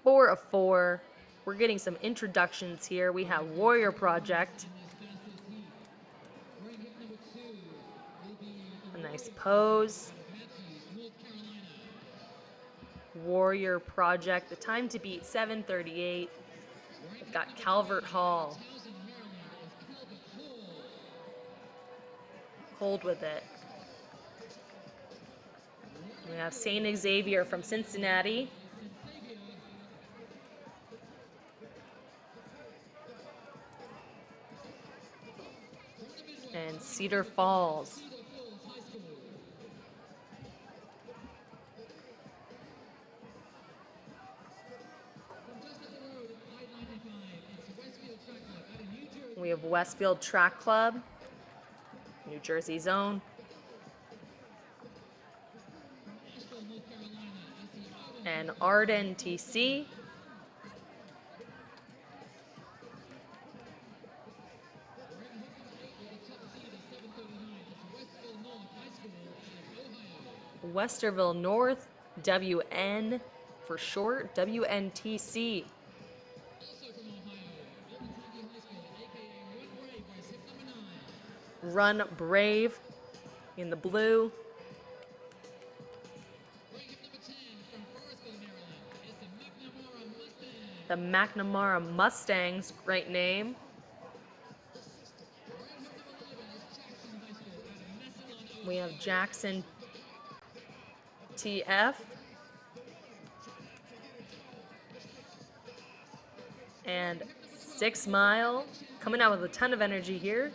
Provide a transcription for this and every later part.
4 of 4. We're getting some introductions here. We have Warrior Project. A nice pose. Warrior Project. The time to beat 7:38. We've got Calvert Hall. Cold with it. We have St. Xavier from Cincinnati. And Cedar Falls. We have Westfield Track Club, New Jersey Zone. And Arden TC. Westerville North, WN for short, WNTC. Run Brave in the blue. The McNamara Mustangs, great name. We have Jackson TF. And 6 Mile, coming out with a ton of energy here.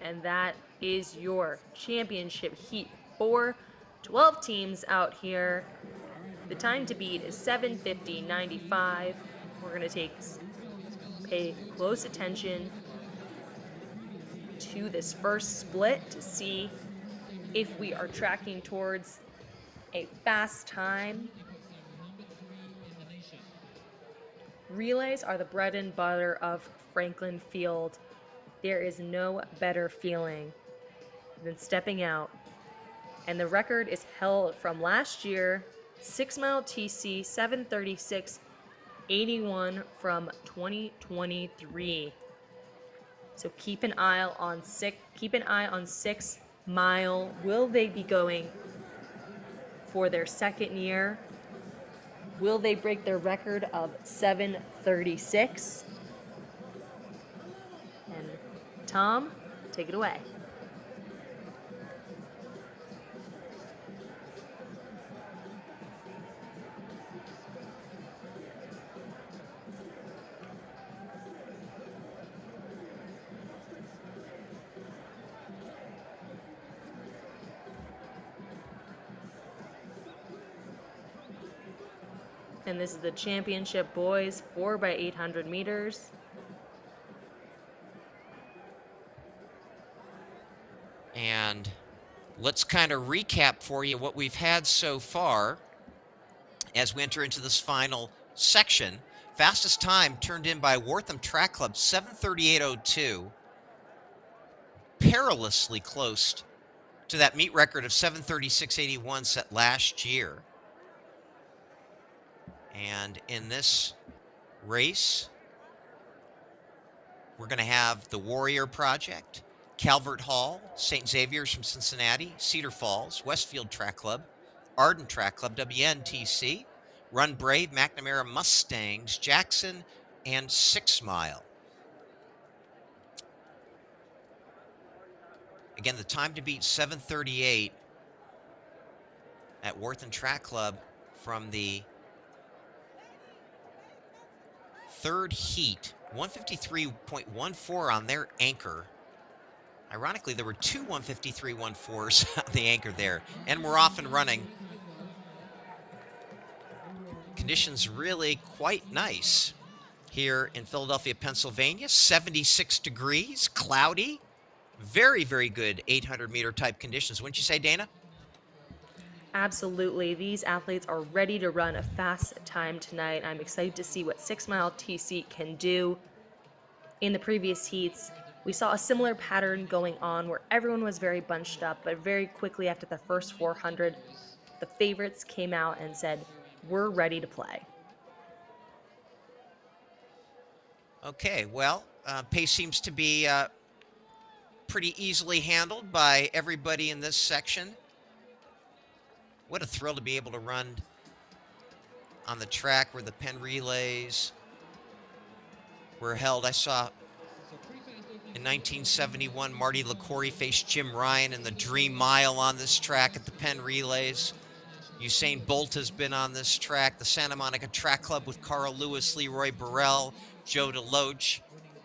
And that is your championship heat 4. 12 teams out here. The time to beat is 7:50.95. We're going to pay close attention to this first split to see if we are tracking towards a fast time. Relays are the bread and butter of Franklin Field. There is no better feeling than stepping out. And the record is held from last year, 6 Mile TC 7:36.81 from 2023. So keep an eye on 6 Mile. Will they be going for their second year? Will they break their record of 7:36? And Tom, take it away. And this is the championship boys 4x800 meters. And let's kind of recap for you what we've had so far as we enter into this final section. Fastest time turned in by Wortham Track Club, 7:38.02. Perilously close to that meet record of 7:36.81 set last year. And in this race, we're going to have the Warrior Project, Calvert Hall, St. Xavier's from Cincinnati, Cedar Falls, Westfield Track Club, Arden Track Club, WNTC, Run Brave, McNamara Mustangs, Jackson, and 6 Mile. Again, the time to beat 7:38 at Wortham Track Club from the third heat, 153.14 on their anchor. Ironically, there were two 153.14s on the anchor there, and we're off and running. Conditions really quite nice here in Philadelphia, Pennsylvania. 76 degrees, cloudy, very, very good 800-meter type conditions. Wouldn't you say, Dana? Absolutely. These athletes are ready to run a fast time tonight. I'm excited to see what 6 Mile TC can do. In the previous heats, We saw a similar pattern going on where everyone was very bunched up, but very quickly after the first 400, the favorites came out and said, "We're ready to play." Okay, well, pace seems to be pretty easily handled by everybody in this section. What a thrill to be able to run on the track where the Penn relays were held. I saw in 1971 Marty LaCouri faced Jim Ryan in the Dream Mile on this track at the Penn relays. Usain Bolt has been on this track. The Santa Monica Track Club with Carl Lewis, Leroy Burrell, Joe DeLoach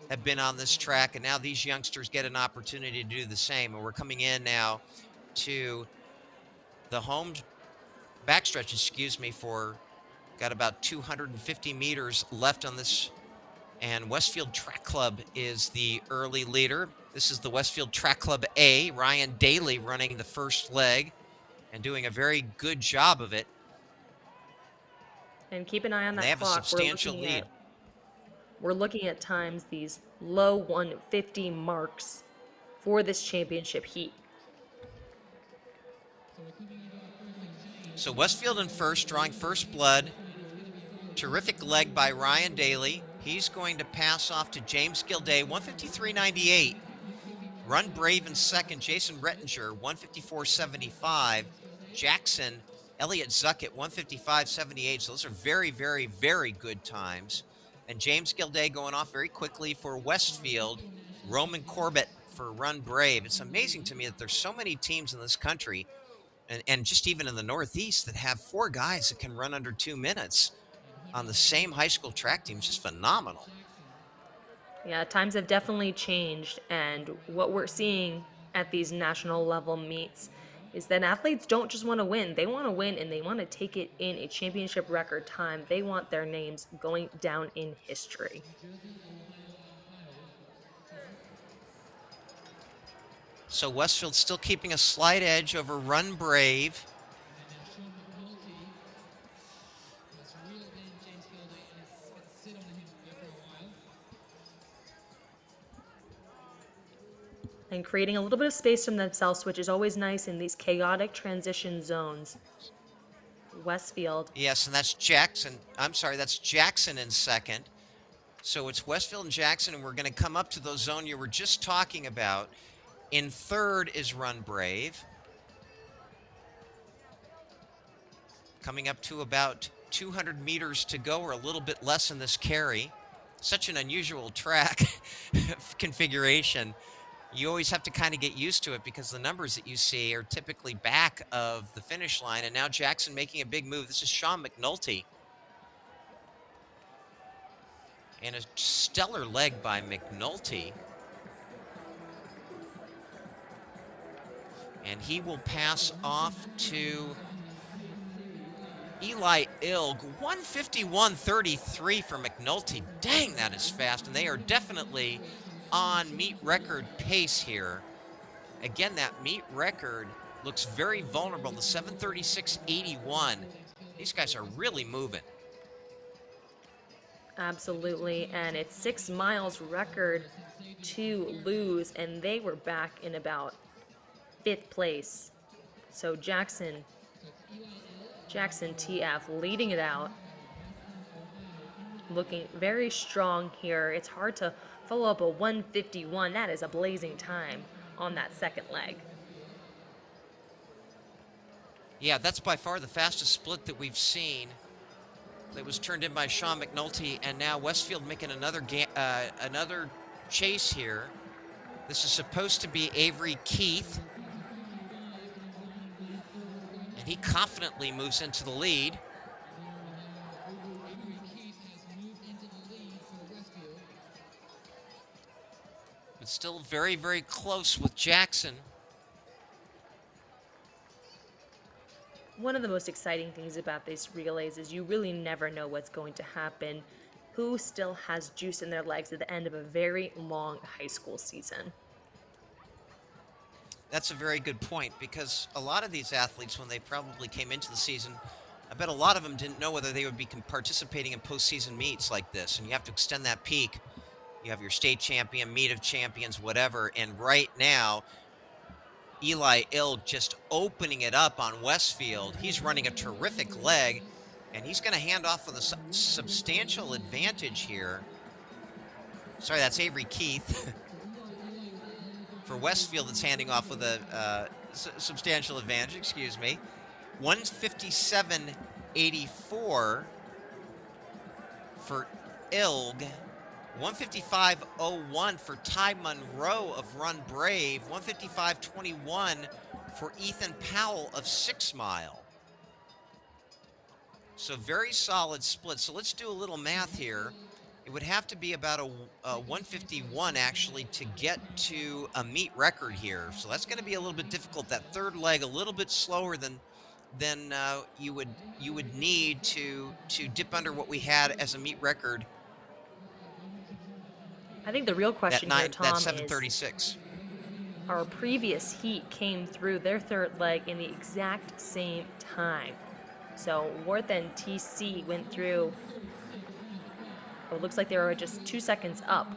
have been on this track, and now these youngsters get an opportunity to do the same. And we're coming in now to the home backstretch, excuse me, for got about 250 meters left on this. And Westfield Track Club is the early leader. This is the Westfield Track Club A. Ryan Daly running the first leg and doing a very good job of it. And keep an eye on And they that have a clock. substantial lead. We're looking at times, these low 150 marks for this championship heat. So Westfield in first, drawing first blood. Terrific leg by Ryan Daly. He's going to pass off to James Gilday, 153.98. Run Brave in second, Jason Rettinger, 154.75. Jackson, Elliott Zuckett, 155.78. So those are very, very, very good times. And James Gilday going off very quickly for Westfield. Roman Corbett for Run Brave. It's amazing to me that there's so many teams in this country and just even in the Northeast that have four guys that can run under 2 minutes on the same high school track team. Is just phenomenal. Yeah, times have definitely changed, and what we're seeing at these national level meets is that athletes don't just want to win. They want to win, and they want to take it in a championship record time. They want their names going down in history. So Westfield still keeping a slight edge over Run Brave. And creating a little bit of space from themselves, which is always nice in these chaotic transition zones. Westfield. Yes, and that's Jackson. I'm sorry, that's Jackson in second. So it's Westfield and Jackson, and we're going to come up to the zone you were just talking about. In third is Run Brave. Coming up to about 200 meters to go, or a little bit less in this carry. Such an unusual track configuration. You always have to kind of get used to it because the numbers that you see are typically back of the finish line. And now Jackson making a big move. This is Sean McNulty. And a stellar leg by McNulty. And he will pass off to Eli Ilg. 151.33 for McNulty. Dang, that is fast. And they are definitely on meet record pace here. Again, that meet record looks very vulnerable. The 7:36.81. These guys are really moving. Absolutely, and it's 6 miles record to lose, and they were back in about 5th place. So Jackson TF leading it out, looking very strong here. It's hard to follow up a 151. That is a blazing time on that second leg. Yeah, that's by far the fastest split that we've seen. That was turned in by Sean McNulty, and now Westfield making another chase here. This is supposed to be Avery Keith. And he confidently moves into the lead. But still very, very close with Jackson. One of the most exciting things about these relays is you really never know what's going to happen, who still has juice in their legs at the end of a very long high school season. That's a very good point, because a lot of these athletes, when they probably came into the season, I bet a lot of them didn't know whether they would be participating in postseason meets like this, and you have to extend that peak You have your state champion, meet of champions, whatever. And right now, Eli Ilg just opening it up on Westfield. He's running a terrific leg, and he's going to hand off with a substantial advantage here. Sorry, that's Avery Keith. For Westfield, it's handing off with a substantial advantage, excuse me. 157.84 for Ilg. 155.01 for Ty Monroe of Run Brave. 155.21 for Ethan Powell of 6 Mile. So very solid split. So let's do a little math here. It would have to be about a 151 actually to get to a meet record here. So that's going to be a little bit difficult. That third leg a little bit slower than you would need to dip under what we had as a meet record. I think the real question here, Tom, that 7:36. Our previous heat came through their third leg in the exact same time. So Worth and TC went through, it looks like they were just 2 seconds up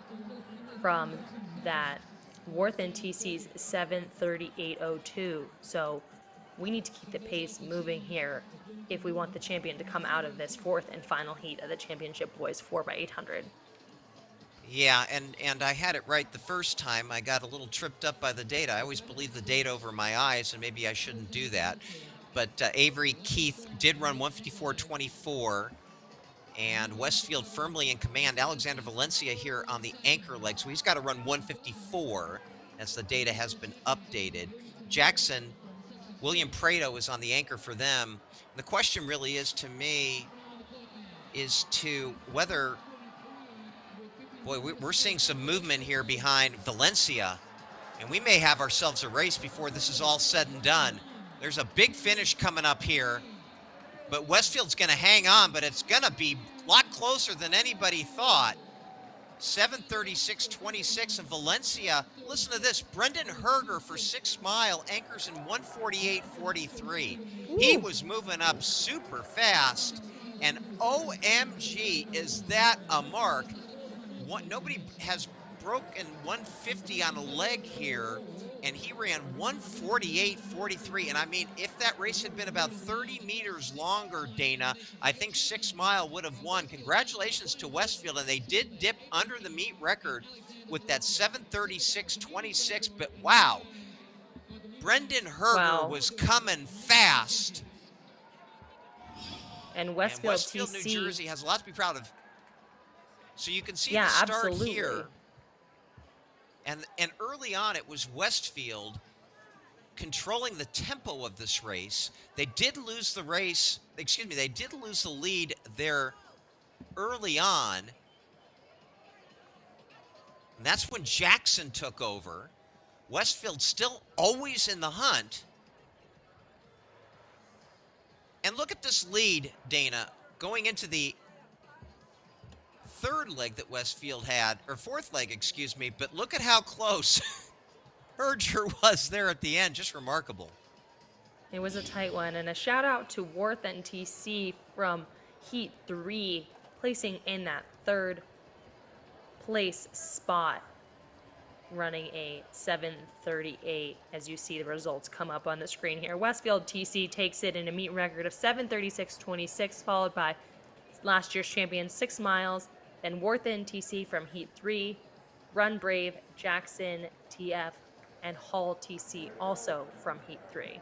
from that Worth and TC's 7:38.02. So we need to keep the pace moving here if we want the champion to come out of this fourth and final heat of the championship boys 4x800. Yeah, and I had it right the first time. I got a little tripped up by the data. I always believe the data over my eyes, and maybe I shouldn't do that. But Avery Keith did run 154.24, and Westfield firmly in command. Alexander Valencia here on the anchor leg, so he's got to run 154 as the data has been updated. Jackson, William Prado is on the anchor for them. The question really is to me is to whether... Boy, we're seeing some movement here behind Valencia, and we may have ourselves a race before this is all said and done. There's a big finish coming up here, but Westfield's going to hang on, but it's going to be a lot closer than anybody thought. 7:36.26, and Valencia, listen to this, Brendan Herger for 6 Mile anchors in 148.43. He was moving up super fast, and OMG, is that a mark? Nobody has broken 150 on a leg here, and he ran 148.43. And I mean, if that race had been about 30 meters longer, Dana, I think 6 Mile would have won. Congratulations to Westfield, and they did dip under the meet record with that 7:36.26. But wow, Brendan Herger was coming fast. And Westfield TC, New Jersey has a lot to be proud of. So you can see the start here. And early on, it was Westfield controlling the tempo of this race. They did lose the race, excuse me, they did lose the lead there early on. And that's when Jackson took over. Westfield still always in the hunt. And look at this lead, Dana, going into the third leg that Westfield had, or fourth leg, excuse me, but look at how close Herger was there at the end. Just remarkable. It was a tight one, and a shout out to Worth and TC from Heat 3, placing in that third place spot, running a 7:38, as you see the results come up on the screen here. Westfield TC takes it in a meet record of 7:36.26, followed by last year's champion 6 Miles, then Worth and TC from Heat 3, Run Brave, Jackson, TF, and Hall TC also from Heat 3.